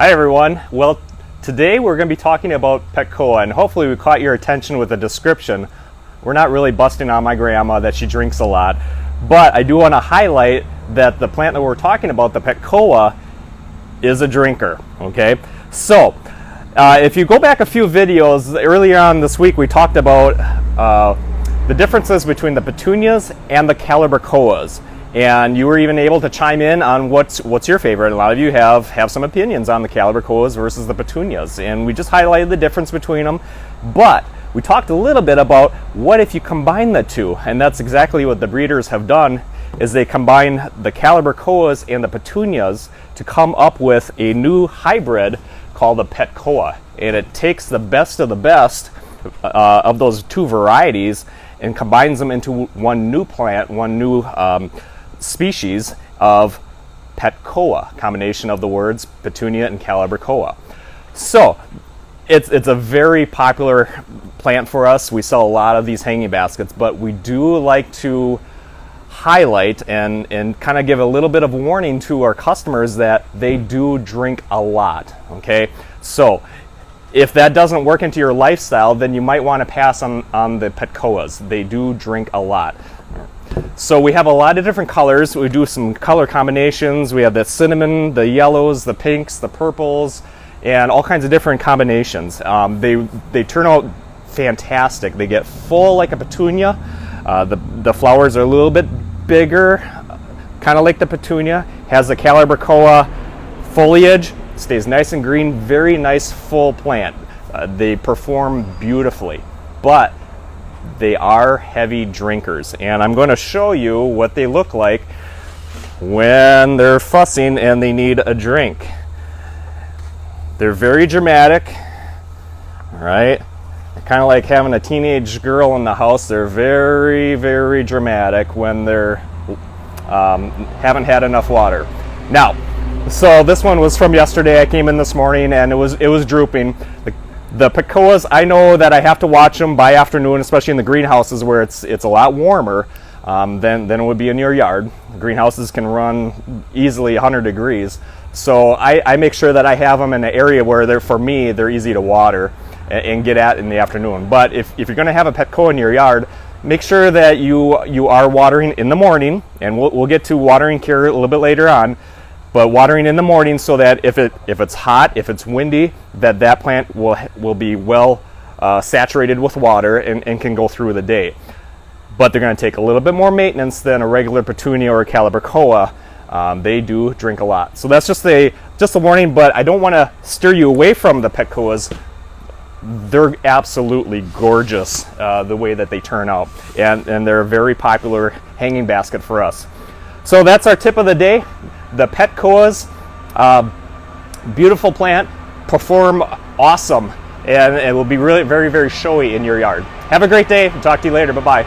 Hi everyone. Well, today we're going to be talking about Petchoas, and hopefully we caught your attention with the description. We're not really busting on my grandma that she drinks a lot, but I do want to highlight that the plant that we're talking about, the Petchoas, is a drinker. Okay, so if you go back a few videos earlier on this week, we talked about the differences between the Petunias and the Calibrachoas. And you were even able to chime in on what's your favorite. A lot of you have some opinions on the Calibrachoas versus the Petunias, and we just highlighted the difference between them. But we talked a little bit about what if you combine the two, and that's exactly what the breeders have done. Is they combine the Calibrachoas and the Petunias to come up with a new hybrid called the Petchoas, and it takes the best of the best of those two varieties and combines them into one new plant, one new species of Petchoas, combination of the words Petunia and Calibrachoa. So it's a very popular plant for us. We sell a lot of these hanging baskets, but we do like to highlight and kind of give a little bit of warning to our customers that they do drink a lot. Okay, so if that doesn't work into your lifestyle, then you might want to pass on the Petchoas. They do drink a lot. So we have a lot of different colors. We do some color combinations. We have the cinnamon, the yellows, the pinks, the purples, and all kinds of different combinations. They turn out fantastic. They get full like a Petunia. The flowers are a little bit bigger, kind of like the Petunia. Has the Calibrachoa foliage. Stays nice and green. Very nice full plant. They perform beautifully, but they are heavy drinkers, and I'm going to show you what they look like when they're fussing and they need a drink. They're very dramatic, right? Kind of like having a teenage girl in the house. They're very, very dramatic when they're haven't had enough water. Now, so this one was from yesterday. I came in this morning and it was drooping. The Petchoas, I know that I have to watch them by afternoon, especially in the greenhouses where it's a lot warmer than it would be in your yard. Greenhouses can run easily 100 degrees. So I make sure that I have them in an area where they're easy to water and get at in the afternoon. But if you're going to have a Petchoas in your yard, make sure that you are watering in the morning, and we'll get to watering care a little bit later on. But watering in the morning so that if it's hot, if it's windy, that plant will be well saturated with water and can go through the day. But they're going to take a little bit more maintenance than a regular Petunia or a Calibrachoa. They do drink a lot. So that's just a warning, but I don't want to steer you away from the Petchoas. They're absolutely gorgeous the way that they turn out, and they're a very popular hanging basket for us. So that's our tip of the day. The Petchoas, beautiful plant, perform awesome, and it will be really very, very showy in your yard. Have a great day. Talk to you later. Bye-bye.